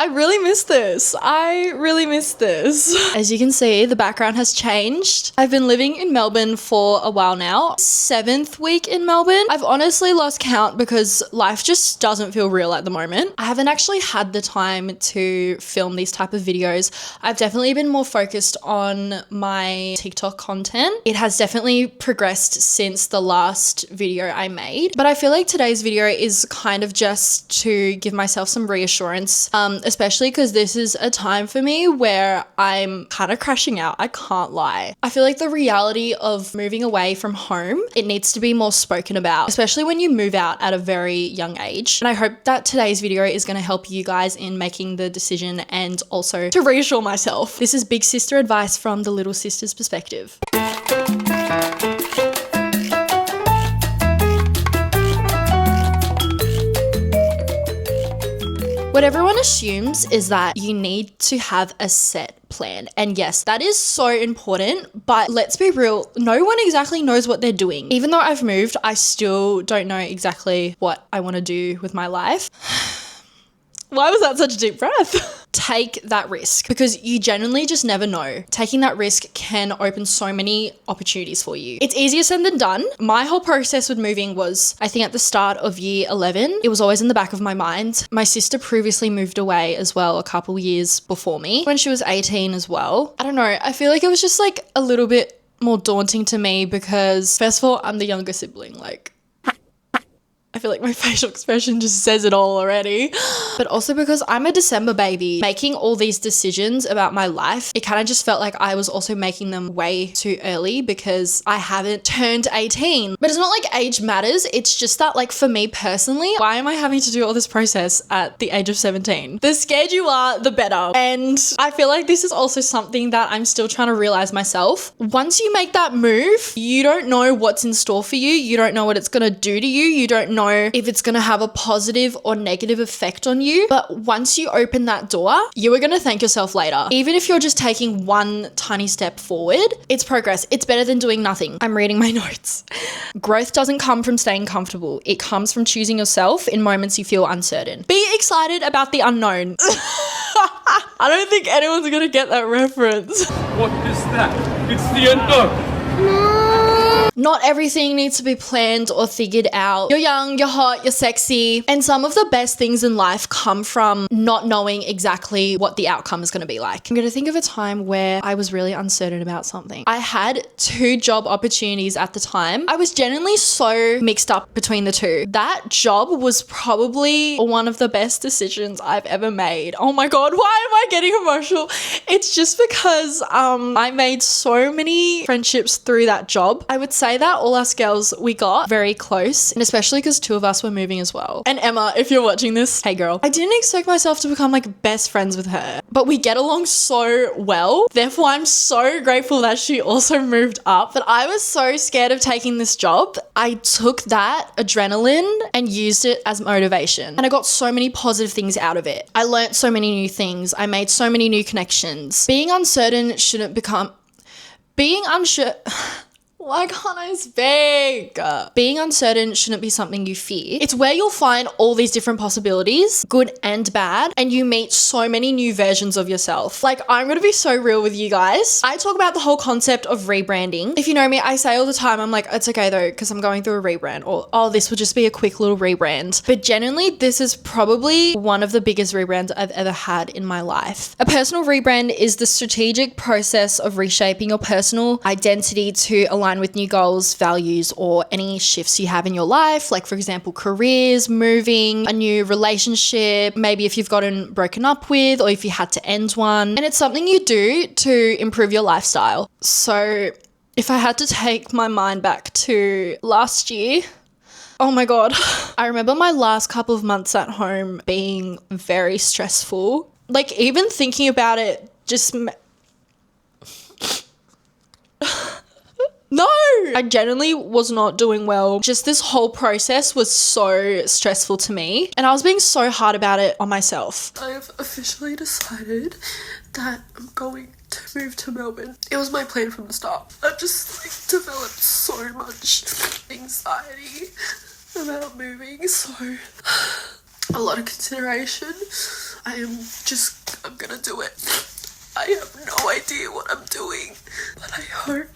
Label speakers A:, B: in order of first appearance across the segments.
A: I really miss this. I really miss this. As you can see, the background has changed. I've been living in Melbourne for a while now. 7th week in Melbourne. I've honestly lost count because life just doesn't feel real at the moment. I haven't actually had the time to film these type of videos. I've definitely been more focused on my TikTok content. It has definitely progressed since the last video I made, but I feel like today's video is kind of just to give myself some reassurance, especially because this is a time for me where I'm kind of crashing out. I can't lie. I feel like the reality of moving away from home, it needs to be more spoken about, especially when you move out at a very young age. And I hope that today's video is going to help you guys in making the decision and also to reassure myself. This is big sister advice from the little sister's perspective. What everyone assumes is that you need to have a set plan. And yes, that is so important, but let's be real, no one exactly knows what they're doing. Even though I've moved, I still don't know exactly what I want to do with my life. Why was that such a deep breath? Take that risk because you genuinely just never know. Taking that risk can open so many opportunities for you. It's easier said than done. My whole process with moving was, I think at the start of year 11, it was always in the back of my mind. My sister previously moved away as well a couple years before me when she was 18 as well. I don't know. I feel like it was just like a little bit more daunting to me because first of all, I'm the younger sibling. Like, I feel like my facial expression just says it all already. But also because I'm a December baby, making all these decisions about my life, it kind of just felt like I was also making them way too early because I haven't turned 18. But it's not like age matters. It's just that like for me personally, why am I having to do all this process at the age of 17? The scared you are, the better. And I feel like this is also something that I'm still trying to realize myself. Once you make that move, you don't know what's in store for you. You don't know what it's going to do to you. You don't know if it's going to have a positive or negative effect on you. But once you open that door, you are going to thank yourself later. Even if you're just taking one tiny step forward, it's progress. It's better than doing nothing. I'm reading my notes. Growth doesn't come from staying comfortable. It comes from choosing yourself in moments you feel uncertain. Be excited about the unknown. I don't think anyone's going to get that reference.
B: What is that? It's the unknown.
A: Not everything needs to be planned or figured out. You're young, you're hot, you're sexy. And some of the best things in life come from not knowing exactly what the outcome is going to be like. I'm going to think of a time where I was really uncertain about something. I had 2 job opportunities at the time. I was genuinely so mixed up between the two. That job was probably one of the best decisions I've ever made. Oh my God, why am I getting emotional? It's just because I made so many friendships through that job. I would say that all us girls, we got very close, and especially because 2 of us were moving as well. And Emma, if you're watching this, hey girl, I didn't expect myself to become like best friends with her, but we get along so well. Therefore, I'm so grateful that she also moved up. But I was so scared of taking this job. I took that adrenaline and used it as motivation. And I got so many positive things out of it. I learned so many new things. I made so many new connections. Being uncertain shouldn't become... Being unsure... Why can't I speak? Being uncertain shouldn't be something you fear. It's where you'll find all these different possibilities, good and bad, and you meet so many new versions of yourself. Like, I'm gonna be so real with you guys. I talk about the whole concept of rebranding. If you know me, I say all the time, I'm like, it's okay though, because I'm going through a rebrand, or, oh, this would just be a quick little rebrand. But genuinely, this is probably one of the biggest rebrands I've ever had in my life. A personal rebrand is the strategic process of reshaping your personal identity to align with new goals, values, or any shifts you have in your life. Like, for example, careers, moving, a new relationship, maybe if you've gotten broken up with, or if you had to end one. And it's something you do to improve your lifestyle. So if I had to take my mind back to last year, oh my God, I remember my last couple of months at home being very stressful. Like, even thinking about it just... No, I genuinely was not doing well. Just this whole process was so stressful to me, and I was being so hard about it on myself.
C: I have officially decided that I'm going to move to Melbourne. It was my plan from the start. I've just developed so much anxiety about moving, so a lot of consideration. I'm gonna do it. I have no idea what I'm doing, but I hope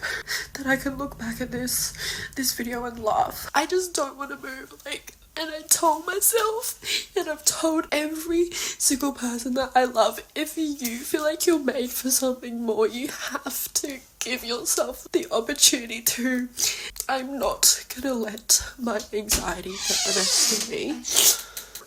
C: that I can look back at this video and laugh. I just don't want to move, and I told myself, and I've told every single person that I love, if you feel like you're made for something more, you have to give yourself the opportunity to. I'm not gonna let my anxiety get the best of me.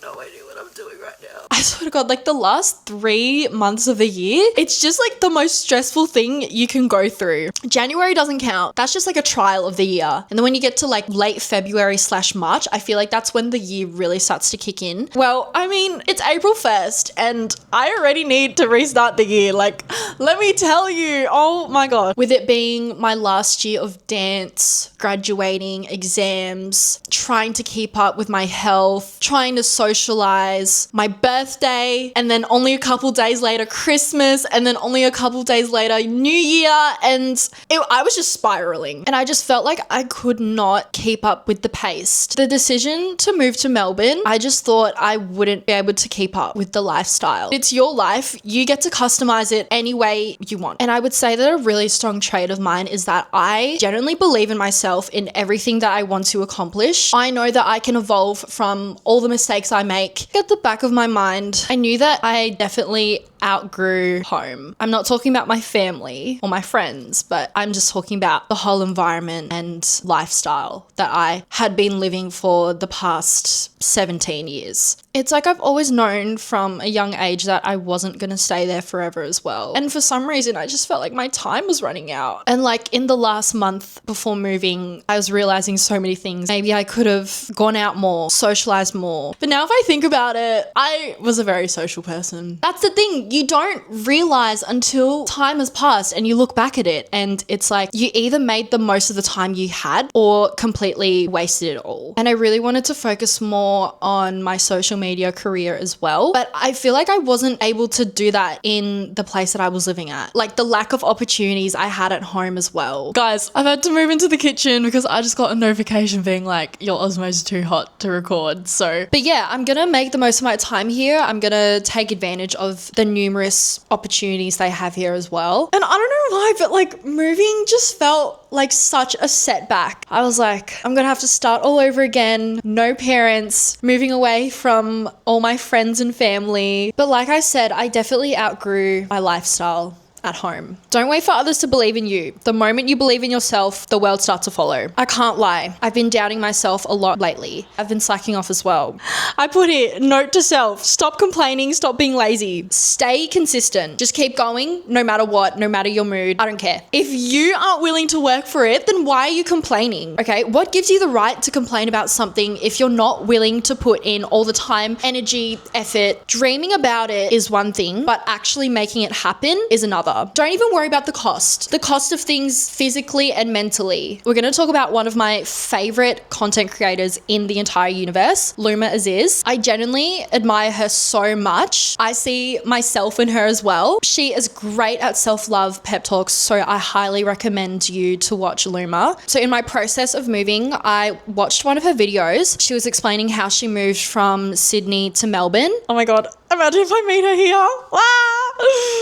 C: No idea what I'm doing right now.
A: I swear to God, like the last 3 months of the year, it's just like the most stressful thing you can go through. January doesn't count. That's just like a trial of the year. And then when you get to like late February/March, I feel like that's when the year really starts to kick in. Well, I mean, it's April 1st and I already need to restart the year. Like, let me tell you, oh my God. With it being my last year of dance, graduating, exams, trying to keep up with my health, trying to socialize, my birthday, and then only a couple days later Christmas, and then only a couple days later New Year, and I was just spiraling, and I just felt like I could not keep up with the pace. The decision to move to Melbourne, I just thought I wouldn't be able to keep up with the lifestyle. It's your life, you get to customize it any way you want. And I would say that a really strong trait of mine is that I genuinely believe in myself, in everything that I want to accomplish. I know that I can evolve from all the mistakes I make. At the back of my mind, I knew that I definitely outgrew home. I'm not talking about my family or my friends, but I'm just talking about the whole environment and lifestyle that I had been living for the past 17 years. It's like I've always known from a young age that I wasn't going to stay there forever as well. And for some reason, I just felt like my time was running out. And like in the last month before moving, I was realizing so many things. Maybe I could have gone out more, socialized more. But now if I think about it, I was a very social person. That's the thing. You don't realize until time has passed and you look back at it and it's like you either made the most of the time you had or completely wasted it all. And I really wanted to focus more on my social media career as well. But I feel like I wasn't able to do that in the place that I was living at. Like the lack of opportunities I had at home as well. Guys, I've had to move into the kitchen because I just got a notification being like, your Osmos is too hot to record. So, but yeah, I'm gonna make the most of my time here. I'm gonna take advantage of the numerous opportunities they have here as well. And I don't know why, but like moving just felt like such a setback. I was like, I'm gonna have to start all over again. No parents, moving away from all my friends and family. But like I said, I definitely outgrew my lifestyle at home. Don't wait for others to believe in you. The moment you believe in yourself, the world starts to follow. I can't lie. I've been doubting myself a lot lately. I've been slacking off as well. I put here, note to self, stop complaining, stop being lazy. Stay consistent. Just keep going no matter what, no matter your mood. I don't care. If you aren't willing to work for it, then why are you complaining? Okay, what gives you the right to complain about something if you're not willing to put in all the time, energy, effort? Dreaming about it is one thing, but actually making it happen is another. Don't even worry about the cost of things physically and mentally. We're going to talk about one of my favorite content creators in the entire universe, Luma Aziz. I genuinely admire her so much. I see myself in her as well. She is great at self-love pep talks, so I highly recommend you to watch Luma. So in my process of moving, I watched one of her videos. She was explaining how she moved from Sydney to Melbourne. Oh my God, imagine if I meet her here.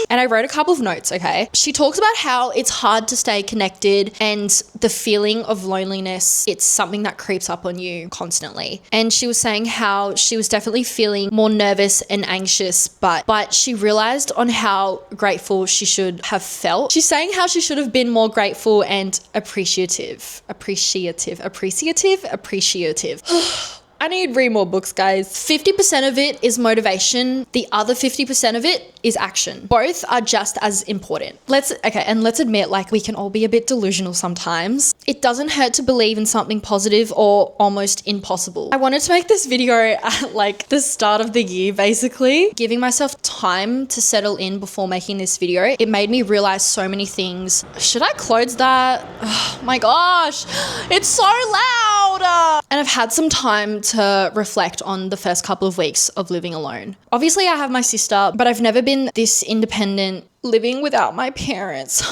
A: And I wrote a couple of notes, okay? She talks about how it's hard to stay connected and the feeling of loneliness, it's something that creeps up on you constantly. And she was saying how she was definitely feeling more nervous and anxious, but she realized on how grateful she should have felt. She's saying how she should have been more grateful and appreciative. I need to read more books, guys. 50% of it is motivation. The other 50% of it is action. Both are just as important. Let's admit, like, we can all be a bit delusional sometimes. It doesn't hurt to believe in something positive or almost impossible. I wanted to make this video at like the start of the year, basically. Giving myself time to settle in before making this video, it made me realize so many things. Should I close that? Oh my gosh, it's so loud. And I've had some time to reflect on the first couple of weeks of living alone. Obviously, I have my sister, but I've never been this independent living without my parents.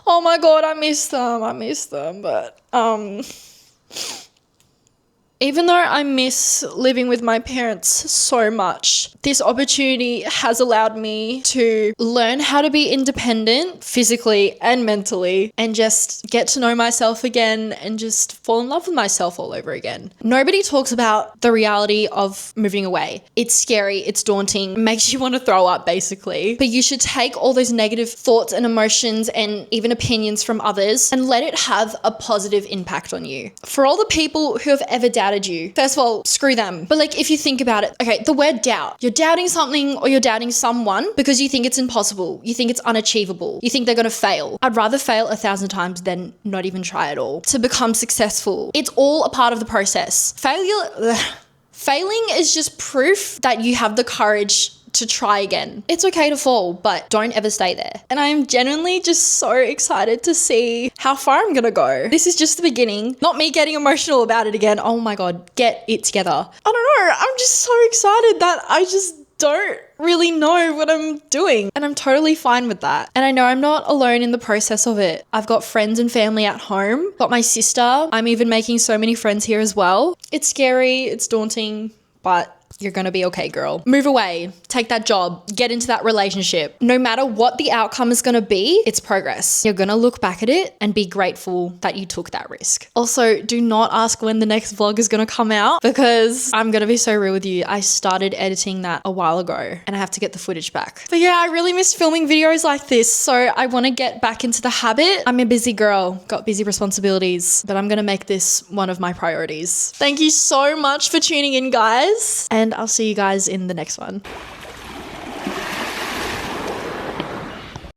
A: Oh my God, I miss them, but Even though I miss living with my parents so much, this opportunity has allowed me to learn how to be independent physically and mentally and just get to know myself again and just fall in love with myself all over again. Nobody talks about the reality of moving away. It's scary, it's daunting, makes you want to throw up basically. But you should take all those negative thoughts and emotions and even opinions from others and let it have a positive impact on you. For all the people who have ever doubted you, first of all, screw them. But like, if you think about it, okay, the word doubt, you're doubting something or you're doubting someone because you think it's impossible. You think it's unachievable. You think they're going to fail. I'd rather fail 1,000 times than not even try at all to become successful. It's all a part of the process. Failing is just proof that you have the courage to try again. It's okay to fall, but don't ever stay there. And I am genuinely just so excited to see how far I'm gonna go. This is just the beginning. Not me getting emotional about it again. Oh my God, get it together. I don't know. I'm just so excited that I just don't really know what I'm doing. And I'm totally fine with that. And I know I'm not alone in the process of it. I've got friends and family at home, got my sister. I'm even making so many friends here as well. It's scary, it's daunting, but you're gonna be okay, girl. Move away, take that job, get into that relationship. No matter what the outcome is gonna be, it's progress. You're gonna look back at it and be grateful that you took that risk. Also, do not ask when the next vlog is gonna come out because I'm gonna be so real with you. I started editing that a while ago and I have to get the footage back. But yeah, I really miss filming videos like this, so I wanna get back into the habit. I'm a busy girl, got busy responsibilities, but I'm gonna make this one of my priorities. Thank you so much for tuning in, guys. And I'll see you guys in the next one.